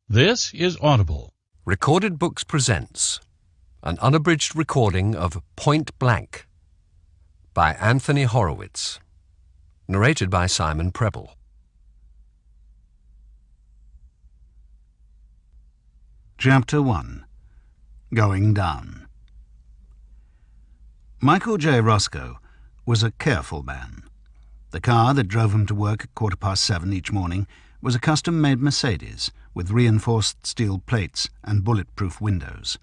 This is Audible. Recorded Books presents an unabridged recording of Point Blank by Anthony Horowitz, narrated by Simon Preble. Chapter 1. Going Down. Michael J. Roscoe was a careful man. The car that drove him to work at 7:15 each morning was a custom-made Mercedes with reinforced steel plates and bulletproof windows.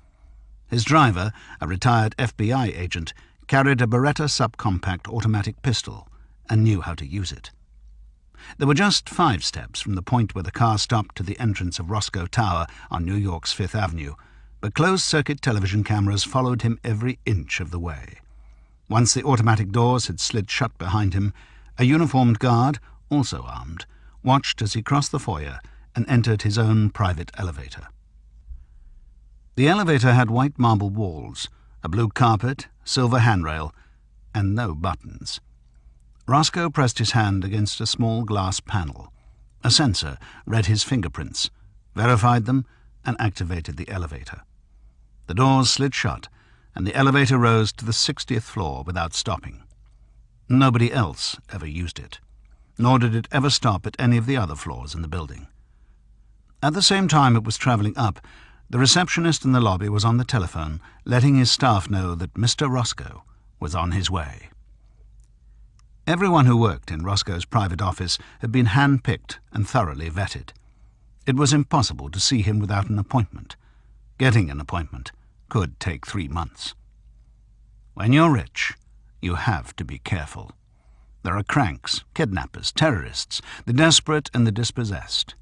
His driver, a retired FBI agent, carried a Beretta subcompact automatic pistol and knew how to use it. There were just 5 steps from the point where the car stopped to the entrance of Roscoe Tower on New York's Fifth Avenue, but closed-circuit television cameras followed him every inch of the way. Once the automatic doors had slid shut behind him, a uniformed guard, also armed, watched as he crossed the foyer and entered his own private elevator. The elevator had white marble walls, a blue carpet, silver handrail, and no buttons. Roscoe pressed his hand against a small glass panel. A sensor read his fingerprints, verified them, and activated the elevator. The doors slid shut, and the elevator rose to the 60th floor without stopping. Nobody else ever used it, nor did it ever stop at any of the other floors in the building. At the same time it was travelling up, the receptionist in the lobby was on the telephone, letting his staff know that Mr. Roscoe was on his way. Everyone who worked in Roscoe's private office had been hand-picked and thoroughly vetted. It was impossible to see him without an appointment. Getting an appointment could take 3 months. When you're rich, you have to be careful. There are cranks, kidnappers, terrorists, the desperate and the dispossessed.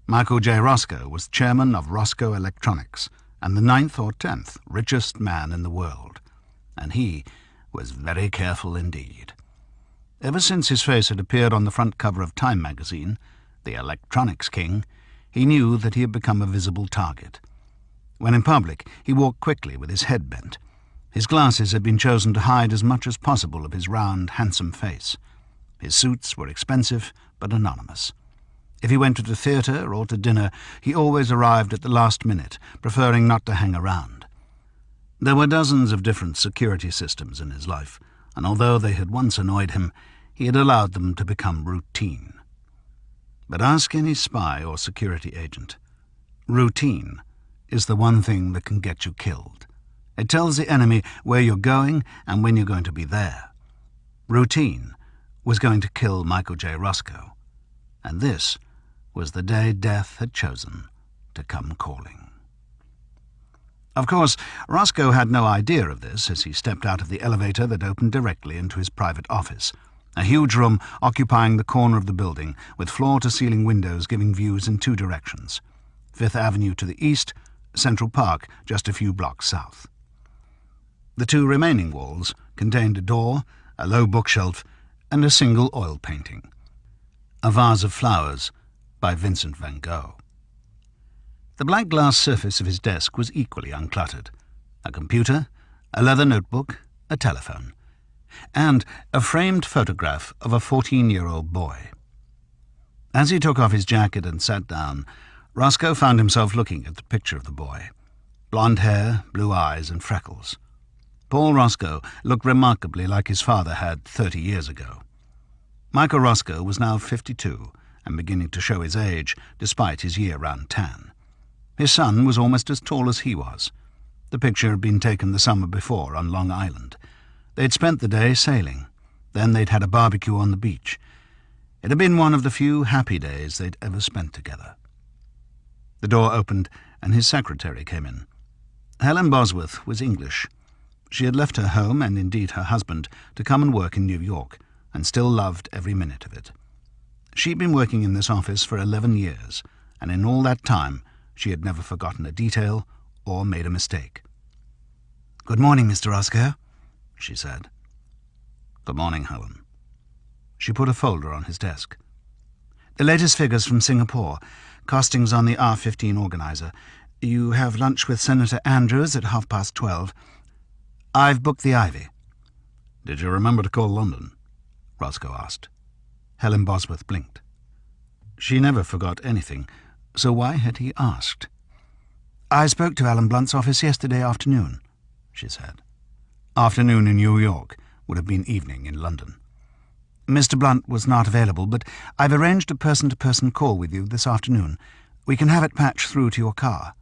Michael J. Roscoe was chairman of Roscoe Electronics and the 9th or 10th richest man in the world, and he was very careful indeed. Ever since his face had appeared on the front cover of Time magazine, the Electronics King, he knew that he had become a visible target. When in public, he walked quickly with his head bent. His glasses had been chosen to hide as much as possible of his round, handsome face. His suits were expensive but anonymous. If he went to the theatre or to dinner, he always arrived at the last minute, preferring not to hang around. There were dozens of different security systems in his life, and although they had once annoyed him, he had allowed them to become routine. But ask any spy or security agent. Routine is the one thing that can get you killed. It tells the enemy where you're going and when you're going to be there. Routine was going to kill Michael J. Roscoe, and this was the day death had chosen to come calling. Of course, Roscoe had no idea of this as he stepped out of the elevator that opened directly into his private office, a huge room occupying the corner of the building, with floor-to-ceiling windows giving views in 2 directions: Fifth Avenue to the east, Central Park just a few blocks south. The 2 remaining walls contained a door, a low bookshelf, and a single oil painting, A Vase of Flowers by Vincent van Gogh. The black glass surface of his desk was equally uncluttered: a computer, a leather notebook, a telephone, and a framed photograph of a 14-year-old boy. As he took off his jacket and sat down, Roscoe found himself looking at the picture of the boy. Blonde hair, blue eyes, and freckles. Paul Roscoe looked remarkably like his father had 30 years ago. Michael Roscoe was now 52 and beginning to show his age, despite his year-round tan. His son was almost as tall as he was. The picture had been taken the summer before on Long Island. They'd spent the day sailing. Then they'd had a barbecue on the beach. It had been one of the few happy days they'd ever spent together. The door opened, and his secretary came in. Helen Bosworth was English. She had left her home, and indeed her husband, to come and work in New York, and still loved every minute of it. She'd been working in this office for 11 years, and in all that time she had never forgotten a detail or made a mistake. "Good morning, Mr. Roscoe," she said. "Good morning, Helen." She put a folder on his desk. "The latest figures from Singapore. Costings on the R-15 organizer. You have lunch with Senator Andrews at 12:30. I've booked the Ivy." "Did you remember to call London?" Roscoe asked. Helen Bosworth blinked. She never forgot anything, So why had he asked? "I spoke to Alan Blunt's office yesterday afternoon," she said. Afternoon in New York would have been evening in London. "Mr. Blunt was not available, but I've arranged a person-to-person call with you this afternoon. We can have it patched through to your car."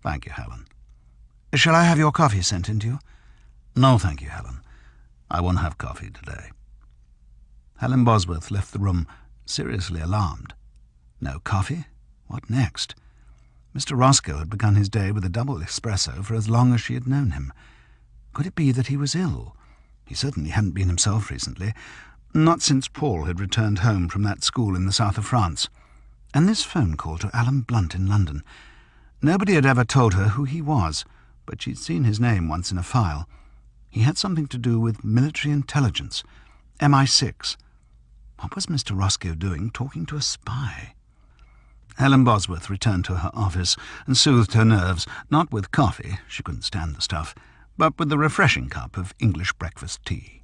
"Thank you, Helen." "Shall I have your coffee sent in to you?" "No, thank you, Helen. I won't have coffee today." Helen Bosworth left the room, seriously alarmed. No coffee? What next? Mr. Roscoe had begun his day with a double espresso for as long as she had known him. Could it be that he was ill? He certainly hadn't been himself recently, not since Paul had returned home from that school in the south of France. And this phone call to Alan Blunt in London. Nobody had ever told her who he was, but she'd seen his name once in a file. He had something to do with military intelligence, MI6. What was Mr. Roscoe doing talking to a spy? Helen Bosworth returned to her office and soothed her nerves, not with coffee, she couldn't stand the stuff, but with the refreshing cup of English breakfast tea.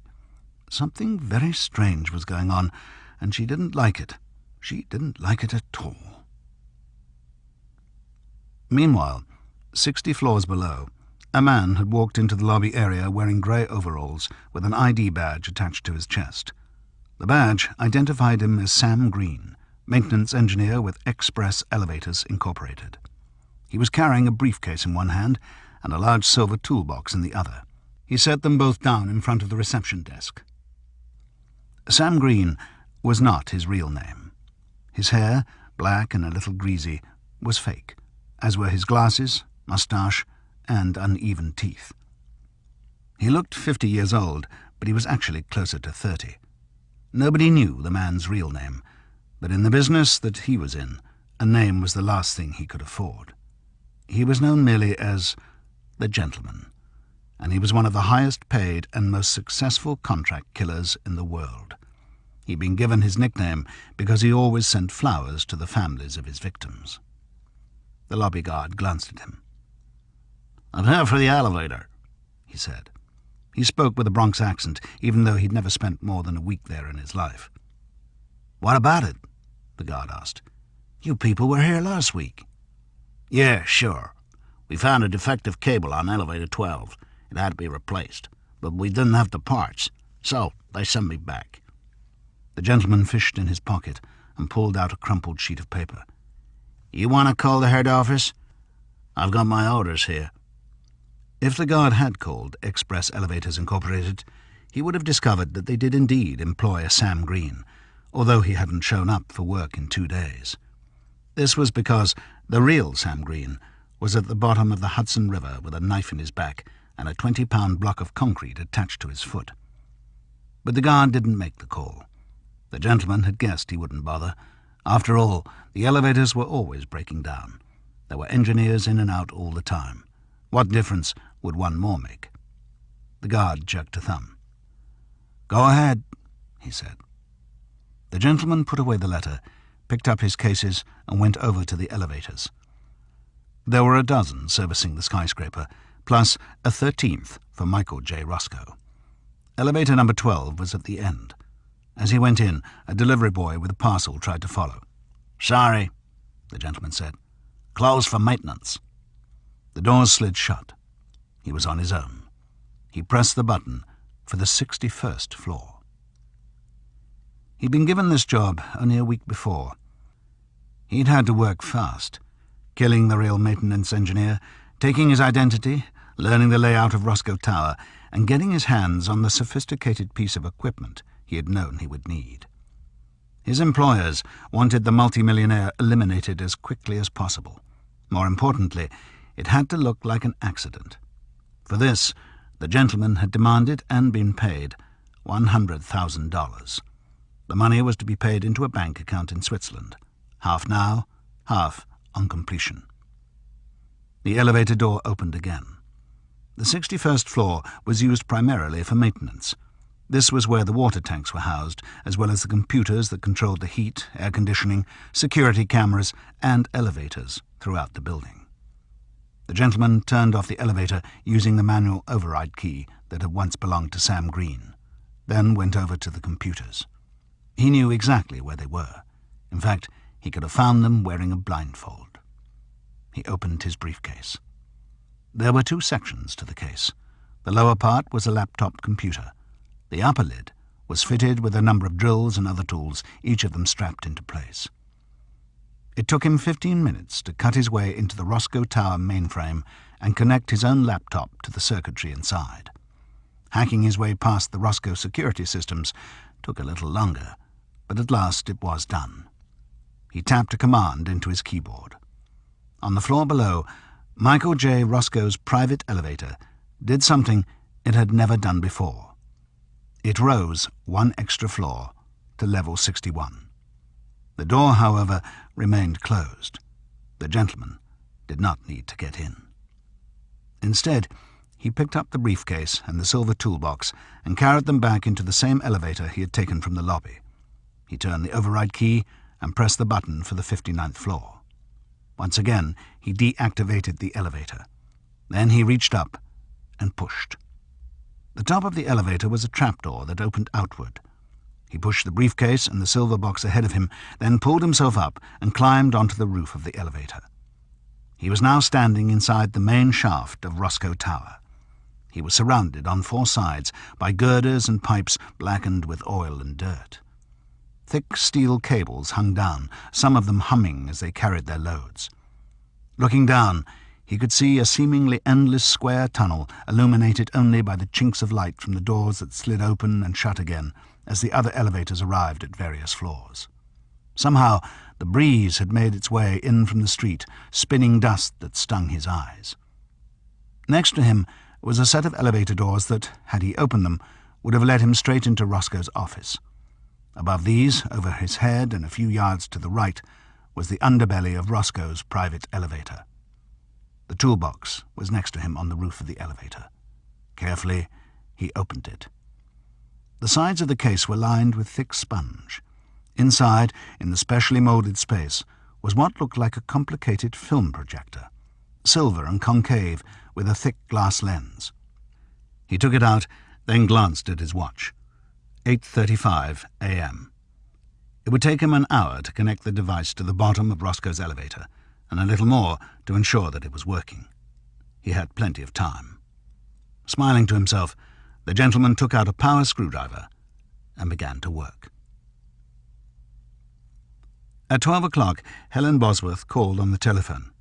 Something very strange was going on, and she didn't like it. She didn't like it at all. Meanwhile, 60 floors below, a man had walked into the lobby area wearing grey overalls with an ID badge attached to his chest. The badge identified him as Sam Green, maintenance engineer with Express Elevators Incorporated. He was carrying a briefcase in one hand and a large silver toolbox in the other. He set them both down in front of the reception desk. Sam Green was not his real name. His hair, black and a little greasy, was fake, as were his glasses, moustache, and uneven teeth. He looked 50 years old, but he was actually closer to 30. Nobody knew the man's real name, but in the business that he was in, a name was the last thing he could afford. He was known merely as the Gentleman, and he was one of the highest-paid and most successful contract killers in the world. He'd been given his nickname because he always sent flowers to the families of his victims. The lobby guard glanced at him. "I'm here for the elevator," he said. He spoke with a Bronx accent, even though he'd never spent more than a week there in his life. "What about it?" the guard asked. "You people were here last week." "Yeah, sure. We found a defective cable on elevator 12. It had to be replaced, but we didn't have the parts, so they sent me back." The gentleman fished in his pocket and pulled out a crumpled sheet of paper. "You want to call the head office? I've got my orders here." If the guard had called Express Elevators Incorporated, he would have discovered that they did indeed employ a Sam Green, although he hadn't shown up for work in 2 days. This was because the real Sam Green was at the bottom of the Hudson River with a knife in his back and a 20-pound block of concrete attached to his foot. But the guard didn't make the call. The gentleman had guessed he wouldn't bother. After all, the elevators were always breaking down. There were engineers in and out all the time. What difference would one more make? The guard jerked a thumb. "Go ahead," he said. The gentleman put away the letter, picked up his cases, and went over to the elevators. There were a dozen servicing the skyscraper, plus a 13th for Michael J. Roscoe. Elevator number 12 was at the end. As he went in, a delivery boy with a parcel tried to follow. "Sorry," the gentleman said. "Closed for maintenance." The doors slid shut. He was on his own. He pressed the button for the 61st floor. He'd been given this job only a week before. He'd had to work fast, killing the real maintenance engineer, taking his identity, learning the layout of Roscoe Tower, and getting his hands on the sophisticated piece of equipment he had known he would need. His employers wanted the multimillionaire eliminated as quickly as possible. More importantly, it had to look like an accident. For this, the gentleman had demanded and been paid $100,000. The money was to be paid into a bank account in Switzerland, half now, half on completion. The elevator door opened again. The 61st floor was used primarily for maintenance. This was where the water tanks were housed, as well as the computers that controlled the heat, air conditioning, security cameras, and elevators throughout the building. The gentleman turned off the elevator using the manual override key that had once belonged to Sam Green, then went over to the computers. He knew exactly where they were. In fact, he could have found them wearing a blindfold. He opened his briefcase. There were 2 sections to the case. The lower part was a laptop computer. The upper lid was fitted with a number of drills and other tools, each of them strapped into place. It took him 15 minutes to cut his way into the Roscoe Tower mainframe and connect his own laptop to the circuitry inside. Hacking his way past the Roscoe security systems took a little longer, but at last it was done. He tapped a command into his keyboard. On the floor below, Michael J. Roscoe's private elevator did something it had never done before. It rose 1 extra floor to level 61. The door, however, remained closed. The gentleman did not need to get in. Instead, he picked up the briefcase and the silver toolbox and carried them back into the same elevator he had taken from the lobby. He turned the override key and pressed the button for the 59th floor. Once again, he deactivated the elevator. Then he reached up and pushed. The top of the elevator was a trapdoor that opened outward. He pushed the briefcase and the silver box ahead of him, then pulled himself up and climbed onto the roof of the elevator. He was now standing inside the main shaft of Roscoe Tower. He was surrounded on 4 sides by girders and pipes blackened with oil and dirt. Thick steel cables hung down, some of them humming as they carried their loads. Looking down, he could see a seemingly endless square tunnel illuminated only by the chinks of light from the doors that slid open and shut again as the other elevators arrived at various floors. Somehow the breeze had made its way in from the street, spinning dust that stung his eyes. Next to him was a set of elevator doors that, had he opened them, would have led him straight into Roscoe's office. Above these, over his head and a few yards to the right, was the underbelly of Roscoe's private elevator. The toolbox was next to him on the roof of the elevator. Carefully, he opened it. The sides of the case were lined with thick sponge. Inside, in the specially moulded space, was what looked like a complicated film projector, silver and concave with a thick glass lens. He took it out, then glanced at his watch. 8:35 a.m. It would take him an hour to connect the device to the bottom of Roscoe's elevator, and a little more to ensure that it was working. He had plenty of time. Smiling to himself, the gentleman took out a power screwdriver and began to work. At 12 o'clock, Helen Bosworth called on the telephone.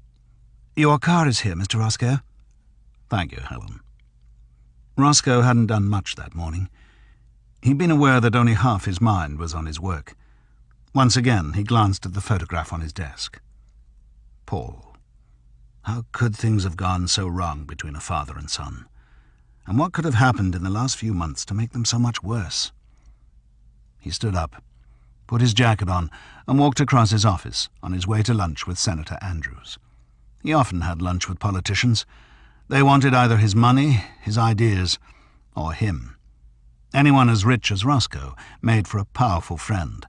"Your car is here, Mr. Roscoe." "Thank you, Helen." Roscoe hadn't done much that morning. He'd been aware that only half his mind was on his work. Once again, he glanced at the photograph on his desk. Paul. How could things have gone so wrong between a father and son? And what could have happened in the last few months to make them so much worse? He stood up, put his jacket on, and walked across his office on his way to lunch with Senator Andrews. He often had lunch with politicians. They wanted either his money, his ideas, or him. Anyone as rich as Roscoe made for a powerful friend,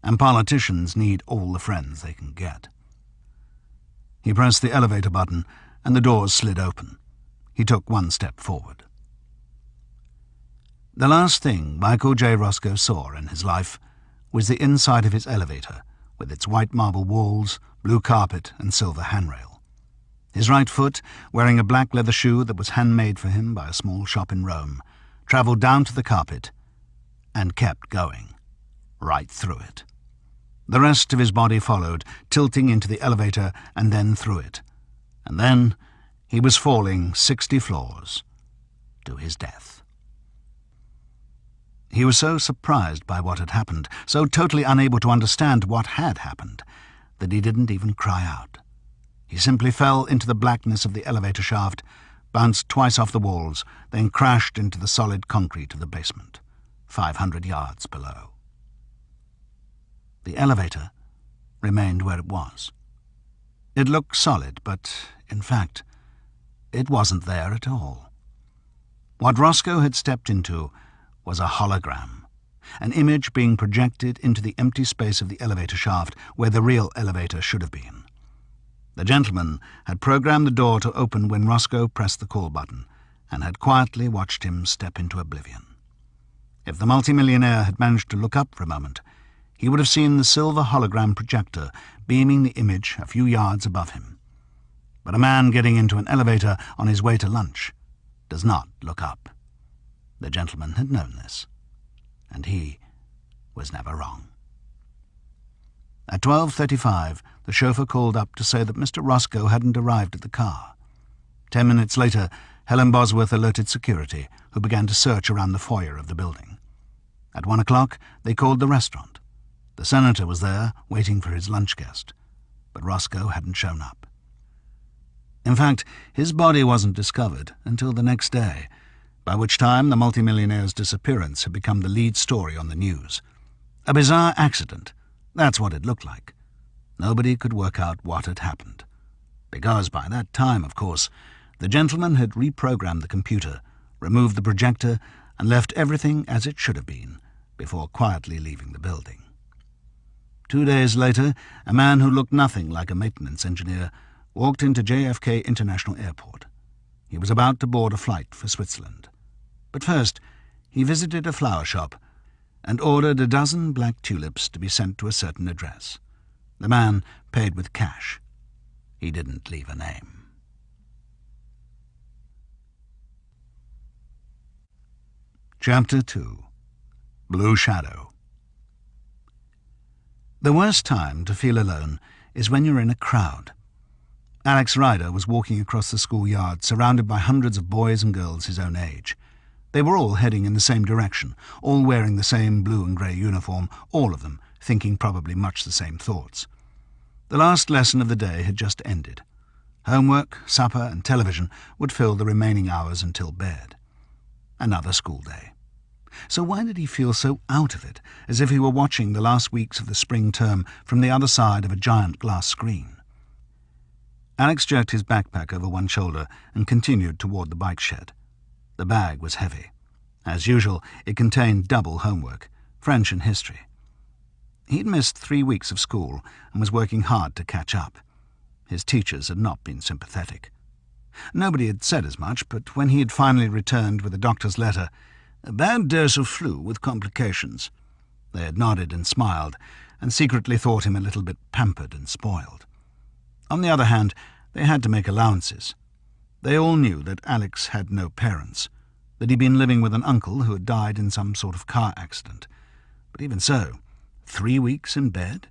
and politicians need all the friends they can get. He pressed the elevator button, and the doors slid open. He took 1 step forward. The last thing Michael J. Roscoe saw in his life was the inside of his elevator, with its white marble walls, blue carpet, and silver handrail. His right foot, wearing a black leather shoe that was handmade for him by a small shop in Rome, travelled down to the carpet and kept going, right through it. The rest of his body followed, tilting into the elevator and then through it. And then he was falling 60 floors to his death. He was so surprised by what had happened, so totally unable to understand what had happened, that he didn't even cry out. He simply fell into the blackness of the elevator shaft, bounced twice off the walls, then crashed into the solid concrete of the basement, 500 yards below. The elevator remained where it was. It looked solid, but, in fact, it wasn't there at all. What Roscoe had stepped into was a hologram, an image being projected into the empty space of the elevator shaft where the real elevator should have been. The gentleman had programmed the door to open when Roscoe pressed the call button, and had quietly watched him step into oblivion. If the multimillionaire had managed to look up for a moment, he would have seen the silver hologram projector beaming the image a few yards above him. But a man getting into an elevator on his way to lunch does not look up. The gentleman had known this, and he was never wrong. At 12:35, the chauffeur called up to say that Mr. Roscoe hadn't arrived at the car. 10 minutes later, Helen Bosworth alerted security, who began to search around the foyer of the building. At 1 o'clock, they called the restaurant. The senator was there, waiting for his lunch guest, but Roscoe hadn't shown up. In fact, his body wasn't discovered until the next day, by which time the multimillionaire's disappearance had become the lead story on the news. A bizarre accident, that's what it looked like. Nobody could work out what had happened, because by that time, of course, the gentleman had reprogrammed the computer, removed the projector, and left everything as it should have been, before quietly leaving the building. 2 days later, a man who looked nothing like a maintenance engineer walked into JFK International Airport. He was about to board a flight for Switzerland. But first, he visited a flower shop and ordered a dozen black tulips to be sent to a certain address. The man paid with cash. He didn't leave a name. Chapter 2. Blue Shadow. The worst time to feel alone is when you're in a crowd. Alex Ryder was walking across the schoolyard, surrounded by hundreds of boys and girls his own age. They were all heading in the same direction, all wearing the same blue and grey uniform, all of them thinking probably much the same thoughts. The last lesson of the day had just ended. Homework, supper and television would fill the remaining hours until bed. Another school day. So why did he feel so out of it, as if he were watching the last weeks of the spring term from the other side of a giant glass screen? Alex jerked his backpack over one shoulder and continued toward the bike shed. The bag was heavy. As usual, it contained double homework, French and history. He'd missed 3 weeks of school and was working hard to catch up. His teachers had not been sympathetic. Nobody had said as much, but when he had finally returned with a doctor's letter, "A bad dose of flu with complications," they had nodded and smiled, and secretly thought him a little bit pampered and spoiled. On the other hand, they had to make allowances. They all knew that Alex had no parents, that he'd been living with an uncle who had died in some sort of car accident. But even so, 3 weeks in bed?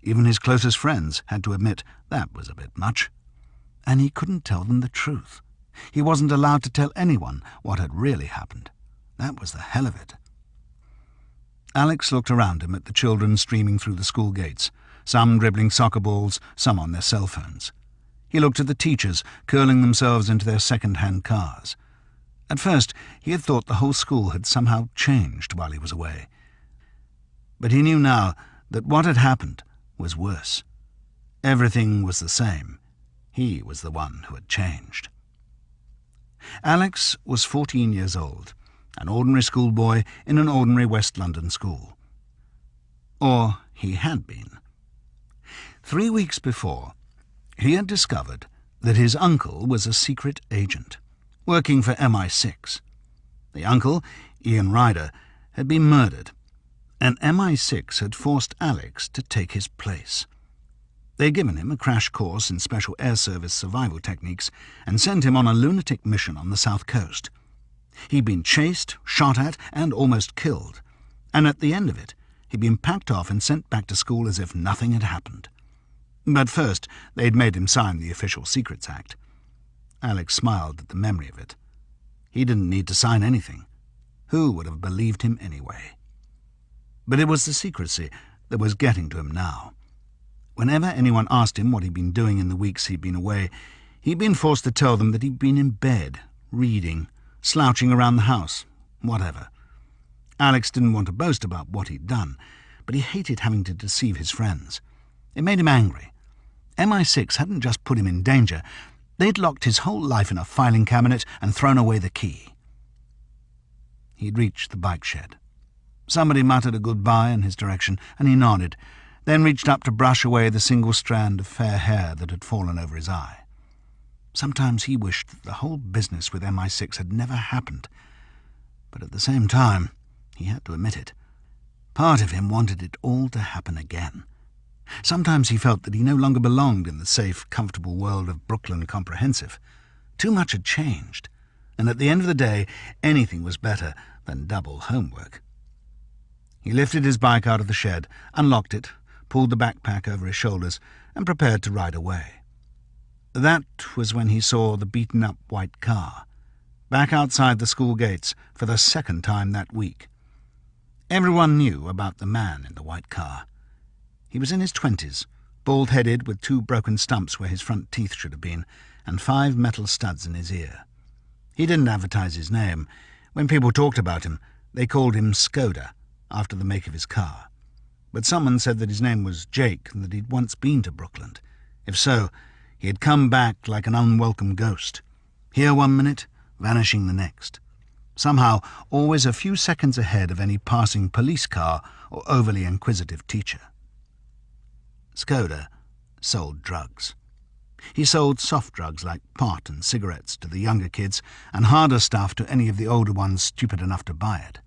Even his closest friends had to admit that was a bit much. And he couldn't tell them the truth. He wasn't allowed to tell anyone what had really happened. That was the hell of it. Alex looked around him at the children streaming through the school gates, some dribbling soccer balls, some on their cell phones. He looked at the teachers curling themselves into their second-hand cars. At first, he had thought the whole school had somehow changed while he was away. But he knew now that what had happened was worse. Everything was the same. He was the one who had changed. Alex was 14 years old, an ordinary schoolboy in an ordinary West London school. Or he had been. 3 weeks before, he had discovered that his uncle was a secret agent, working for MI6. The uncle, Ian Ryder, had been murdered, and MI6 had forced Alex to take his place. They'd given him a crash course in special air service survival techniques and sent him on a lunatic mission on the south coast. He'd been chased, shot at, and almost killed, and at the end of it, he'd been packed off and sent back to school as if nothing had happened. But first, they'd made him sign the Official Secrets Act. Alex smiled at the memory of it. He didn't need to sign anything. Who would have believed him anyway? But it was the secrecy that was getting to him now. Whenever anyone asked him what he'd been doing in the weeks he'd been away, he'd been forced to tell them that he'd been in bed, reading, slouching around the house, whatever. Alex didn't want to boast about what he'd done, but he hated having to deceive his friends. It made him angry. MI6 hadn't just put him in danger, they'd locked his whole life in a filing cabinet and thrown away the key. He'd reached the bike shed. Somebody muttered a goodbye in his direction, and he nodded, then reached up to brush away the single strand of fair hair that had fallen over his eye. Sometimes he wished that the whole business with MI6 had never happened, but at the same time, he had to admit it. Part of him wanted it all to happen again. Sometimes he felt that he no longer belonged in the safe, comfortable world of Brooklyn Comprehensive. Too much had changed, and at the end of the day, anything was better than double homework. He lifted his bike out of the shed, unlocked it, pulled the backpack over his shoulders, and prepared to ride away. That was when he saw the beaten-up white car, back outside the school gates for the second time that week. Everyone knew about the man in the white car. He was in his 20s, bald-headed with 2 broken stumps where his front teeth should have been, and 5 metal studs in his ear. He didn't advertise his name. When people talked about him, they called him Skoda, after the make of his car. But someone said that his name was Jake and that he'd once been to Brooklyn. If so, he had come back like an unwelcome ghost, here one minute, vanishing the next. Somehow always a few seconds ahead of any passing police car or overly inquisitive teacher. Skoda sold drugs. He sold soft drugs like pot and cigarettes to the younger kids and harder stuff to any of the older ones stupid enough to buy it.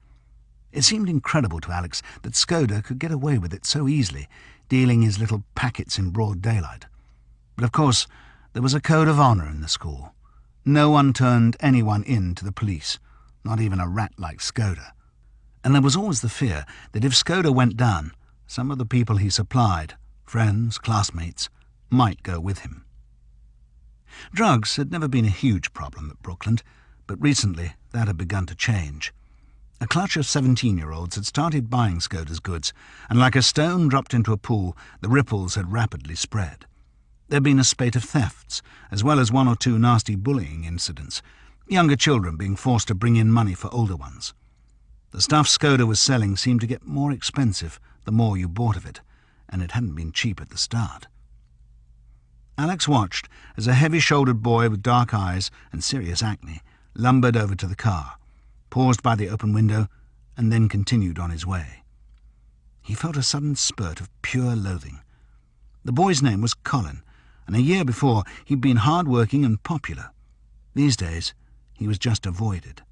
It seemed incredible to Alex that Skoda could get away with it so easily, dealing his little packets in broad daylight. But of course, there was a code of honour in the school. No one turned anyone in to the police, not even a rat like Skoda. And there was always the fear that if Skoda went down, some of the people he supplied, friends, classmates, might go with him. Drugs had never been a huge problem at Brooklyn, but recently that had begun to change. A clutch of 17-year-olds had started buying Skoda's goods, and like a stone dropped into a pool, the ripples had rapidly spread. There had been a spate of thefts, as well as 1 or 2 nasty bullying incidents, younger children being forced to bring in money for older ones. The stuff Skoda was selling seemed to get more expensive the more you bought of it, and it hadn't been cheap at the start. Alex watched as a heavy-shouldered boy with dark eyes and serious acne lumbered over to the car, paused by the open window, and then continued on his way. He felt a sudden spurt of pure loathing. The boy's name was Colin, and a year before he'd been hard-working and popular. These days, he was just avoided.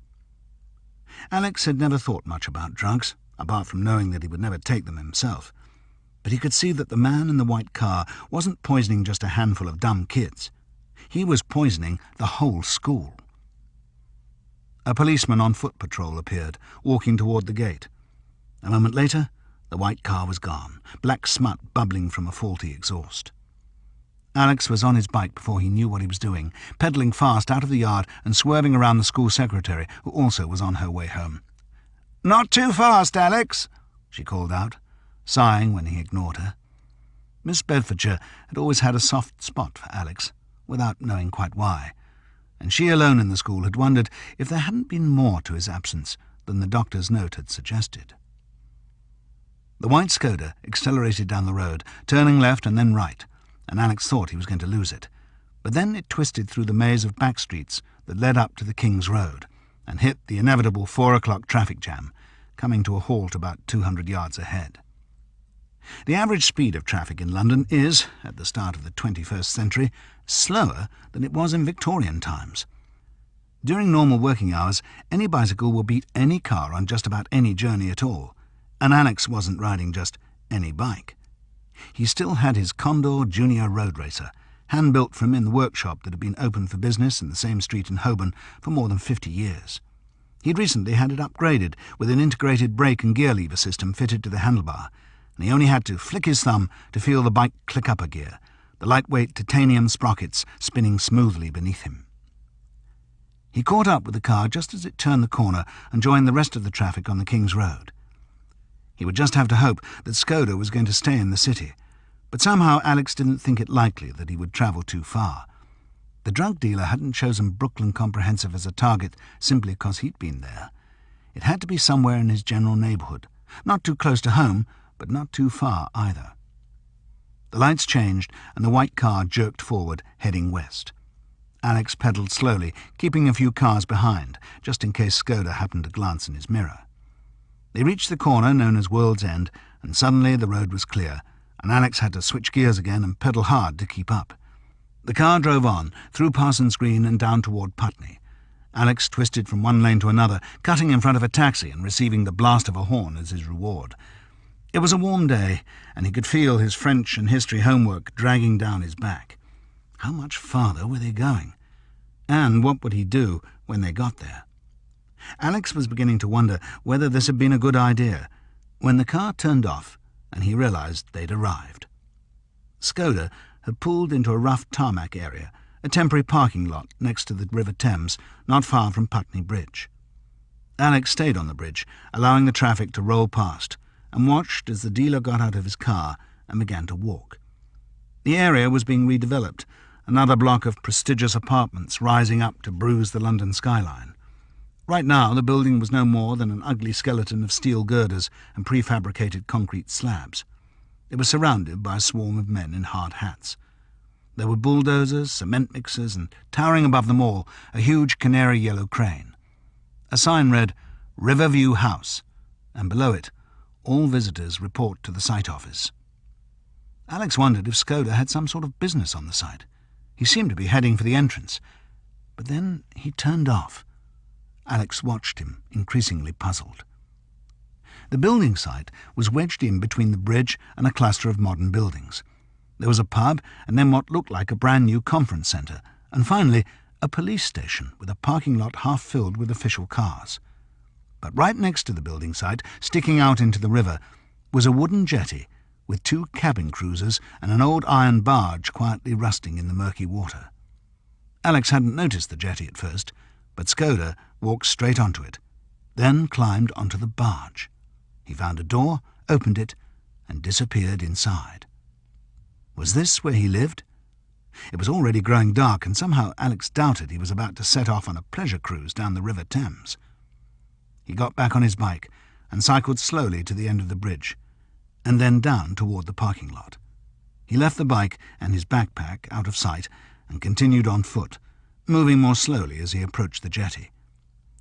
Alex had never thought much about drugs, apart from knowing that he would never take them himself. But he could see that the man in the white car wasn't poisoning just a handful of dumb kids. He was poisoning the whole school. A policeman on foot patrol appeared, walking toward the gate. A moment later, the white car was gone, black smut bubbling from a faulty exhaust. Alex was on his bike before he knew what he was doing, pedalling fast out of the yard and swerving around the school secretary, who also was on her way home. "Not too fast, Alex," she called out, sighing when he ignored her. Miss Bedfordshire had always had a soft spot for Alex, without knowing quite why, and she alone in the school had wondered if there hadn't been more to his absence than the doctor's note had suggested. The white Skoda accelerated down the road, turning left and then right, and Alex thought he was going to lose it. But then it twisted through the maze of back streets that led up to the King's Road and hit the inevitable 4 o'clock traffic jam, coming to a halt about 200 yards ahead. The average speed of traffic in London is, at the start of the 21st century, slower than it was in Victorian times. During normal working hours, any bicycle will beat any car on just about any journey at all, and Alex wasn't riding just any bike. He still had his Condor Junior Road Racer, hand-built from in the workshop that had been open for business in the same street in Holborn for more than 50 years. He'd recently had it upgraded with an integrated brake and gear lever system fitted to the handlebar, and he only had to flick his thumb to feel the bike click up a gear, the lightweight titanium sprockets spinning smoothly beneath him. He caught up with the car just as it turned the corner and joined the rest of the traffic on the King's Road. He would just have to hope that Skoda was going to stay in the city, but somehow Alex didn't think it likely that he would travel too far. The drug dealer hadn't chosen Brooklyn Comprehensive as a target simply because he'd been there. It had to be somewhere in his general neighbourhood, not too close to home, but not too far either. The lights changed and the white car jerked forward, heading west. Alex pedalled slowly, keeping a few cars behind, just in case Skoda happened to glance in his mirror. They reached the corner known as World's End, and suddenly the road was clear, and Alex had to switch gears again and pedal hard to keep up. The car drove on, through Parsons Green and down toward Putney. Alex twisted from one lane to another, cutting in front of a taxi and receiving the blast of a horn as his reward. It was a warm day, and he could feel his French and history homework dragging down his back. How much farther were they going? And what would he do when they got there? Alex was beginning to wonder whether this had been a good idea, when the car turned off and he realised they'd arrived. Skoda had pulled into a rough tarmac area, a temporary parking lot next to the River Thames, not far from Putney Bridge. Alex stayed on the bridge, allowing the traffic to roll past, and watched as the dealer got out of his car and began to walk. The area was being redeveloped, another block of prestigious apartments rising up to bruise the London skyline. Right now the building was no more than an ugly skeleton of steel girders and prefabricated concrete slabs. It was surrounded by a swarm of men in hard hats. There were bulldozers, cement mixers, and towering above them all, a huge canary-yellow crane. A sign read, "Riverview House," and below it, "All visitors report to the site office." Alex wondered if Skoda had some sort of business on the site. He seemed to be heading for the entrance, but then he turned off. Alex watched him, increasingly puzzled. The building site was wedged in between the bridge and a cluster of modern buildings. There was a pub, and then what looked like a brand-new conference centre, and finally a police station with a parking lot half filled with official cars. But right next to the building site, sticking out into the river, was a wooden jetty with 2 cabin cruisers and an old iron barge quietly rusting in the murky water. Alex hadn't noticed the jetty at first, but Skoda walked straight onto it, then climbed onto the barge. He found a door, opened it, and disappeared inside. Was this where he lived? It was already growing dark, and somehow Alex doubted he was about to set off on a pleasure cruise down the River Thames. He got back on his bike and cycled slowly to the end of the bridge, and then down toward the parking lot. He left the bike and his backpack out of sight and continued on foot, moving more slowly as he approached the jetty.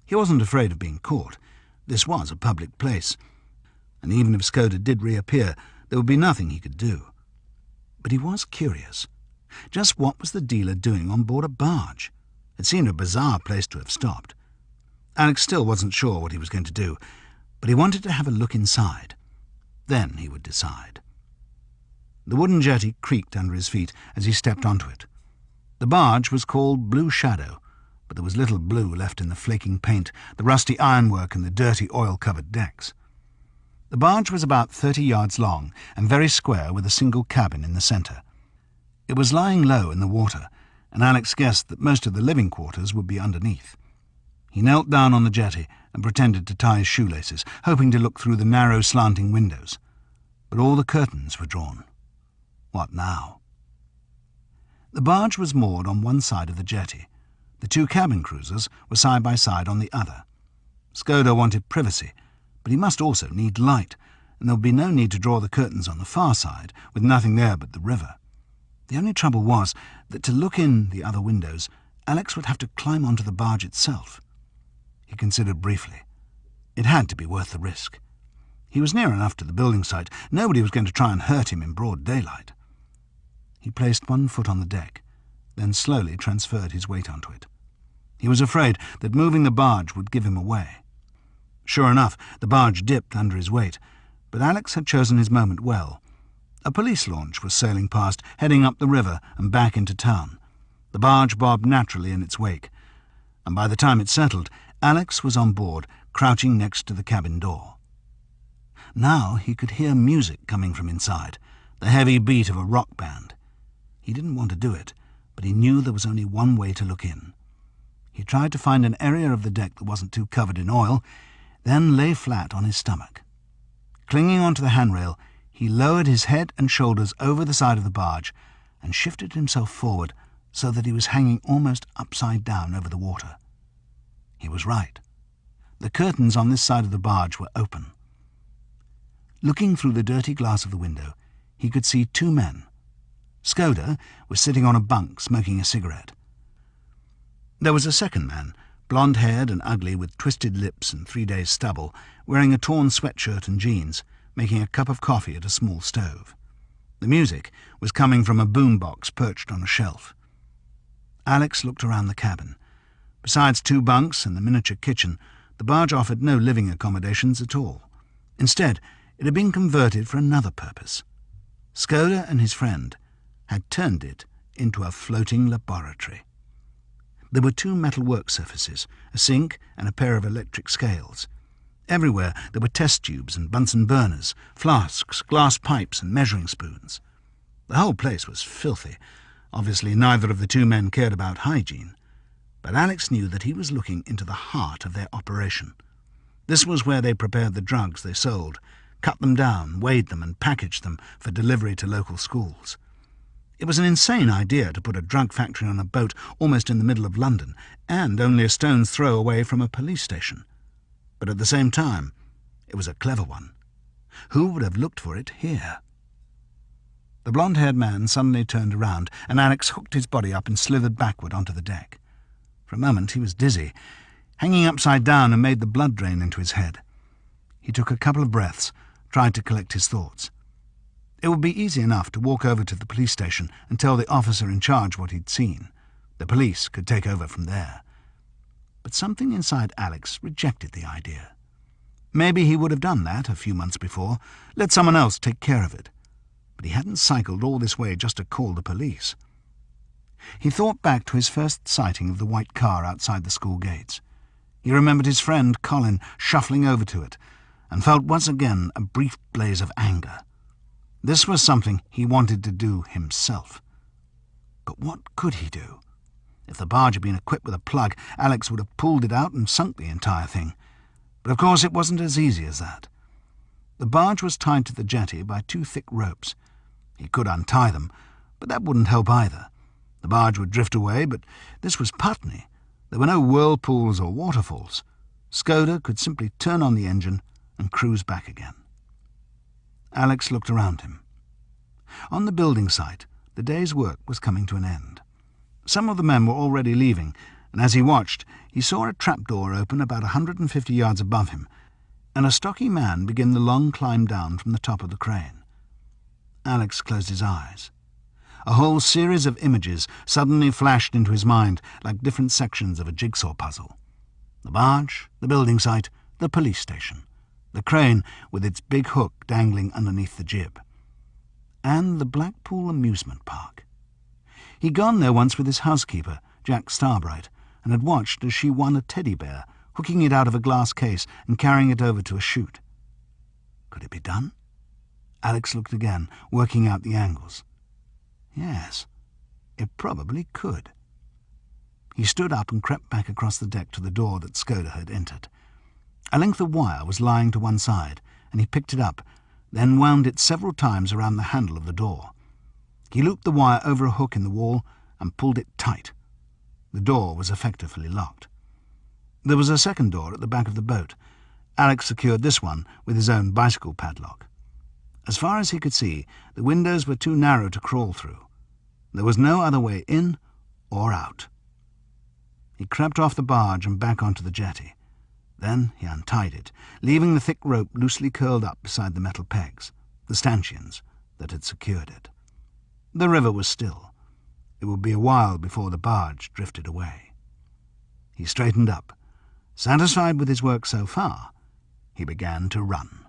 He wasn't afraid of being caught. This was a public place, and even if Skoda did reappear, there would be nothing he could do. But he was curious. Just what was the dealer doing on board a barge? It seemed a bizarre place to have stopped. Alex still wasn't sure what he was going to do, but he wanted to have a look inside. Then he would decide. The wooden jetty creaked under his feet as he stepped onto it. The barge was called Blue Shadow, but there was little blue left in the flaking paint, the rusty ironwork, and the dirty oil-covered decks. The barge was about 30 yards long and very square, with a single cabin in the centre. It was lying low in the water, and Alex guessed that most of the living quarters would be underneath. He knelt down on the jetty and pretended to tie his shoelaces, hoping to look through the narrow slanting windows. But all the curtains were drawn. What now? The barge was moored on one side of the jetty. The 2 cabin cruisers were side by side on the other. Skoda wanted privacy, but he must also need light, and there would be no need to draw the curtains on the far side, with nothing there but the river. The only trouble was that to look in the other windows, Alex would have to climb onto the barge itself. He considered briefly. It had to be worth the risk. He was near enough to the building site. Nobody was going to try and hurt him in broad daylight. He placed one foot on the deck, then slowly transferred his weight onto it. He was afraid that moving the barge would give him away. Sure enough, the barge dipped under his weight, but Alex had chosen his moment well. A police launch was sailing past, heading up the river and back into town. The barge bobbed naturally in its wake, and by the time it settled, Alex was on board, crouching next to the cabin door. Now he could hear music coming from inside, the heavy beat of a rock band. He didn't want to do it, but he knew there was only one way to look in. He tried to find an area of the deck that wasn't too covered in oil, then lay flat on his stomach. Clinging onto the handrail, he lowered his head and shoulders over the side of the barge and shifted himself forward so that he was hanging almost upside down over the water. He was right. The curtains on this side of the barge were open. Looking through the dirty glass of the window, he could see 2 men. Skoda was sitting on a bunk smoking a cigarette. There was a second man, blonde-haired and ugly, with twisted lips and 3 days' stubble, wearing a torn sweatshirt and jeans, making a cup of coffee at a small stove. The music was coming from a boombox perched on a shelf. Alex looked around the cabin. Besides 2 bunks and the miniature kitchen, the barge offered no living accommodations at all. Instead, It had been converted for another purpose. Skoda and his friend had turned it into a floating laboratory. There were 2 metal work surfaces, a sink and a pair of electric scales. Everywhere there were test tubes and Bunsen burners, flasks, glass pipes and measuring spoons. The whole place was filthy. Obviously neither of the 2 men cared about hygiene, but Alex knew that he was looking into the heart of their operation. This was where they prepared the drugs they sold, cut them down, weighed them and packaged them for delivery to local schools. It was an insane idea to put a drug factory on a boat almost in the middle of London, and only a stone's throw away from a police station. But at the same time, it was a clever one. Who would have looked for it here? The blonde-haired man suddenly turned around, and Alex hooked his body up and slithered backward onto the deck. For a moment he was dizzy, hanging upside down, and made the blood drain into his head. He took a couple of breaths, tried to collect his thoughts. It would be easy enough to walk over to the police station and tell the officer in charge what he'd seen. The police could take over from there. But something inside Alex rejected the idea. Maybe he would have done that a few months before, let someone else take care of it. But he hadn't cycled all this way just to call the police. He thought back to his first sighting of the white car outside the school gates. He remembered his friend Colin shuffling over to it, and felt once again a brief blaze of anger. This was something he wanted to do himself. But what could he do? If the barge had been equipped with a plug, Alex would have pulled it out and sunk the entire thing. But of course it wasn't as easy as that. The barge was tied to the jetty by 2 thick ropes. He could untie them, but that wouldn't help either. The barge would drift away, but this was Putney. There were no whirlpools or waterfalls. Skoda could simply turn on the engine and cruise back again. Alex looked around him. On the building site, the day's work was coming to an end. Some of the men were already leaving, and as he watched, he saw a trapdoor open about 150 yards above him, and a stocky man begin the long climb down from the top of the crane. Alex closed his eyes. A whole series of images suddenly flashed into his mind like different sections of a jigsaw puzzle. The barge, the building site, the police station, the crane with its big hook dangling underneath the jib, and the Blackpool amusement park. He'd gone there once with his housekeeper, Jack Starbright, and had watched as she won a teddy bear, hooking it out of a glass case and carrying it over to a chute. Could it be done? Alex looked again, working out the angles. Yes, it probably could. He stood up and crept back across the deck to the door that Skoda had entered. A length of wire was lying to one side, and he picked it up, then wound it several times around the handle of the door. He looped the wire over a hook in the wall and pulled it tight. The door was effectively locked. There was a second door at the back of the boat. Alex secured this one with his own bicycle padlock. As far as he could see, the windows were too narrow to crawl through. There was no other way in or out. He crept off the barge and back onto the jetty. Then he untied it, leaving the thick rope loosely curled up beside the metal pegs, the stanchions that had secured it. The river was still. It would be a while before the barge drifted away. He straightened up. Satisfied with his work so far, he began to run.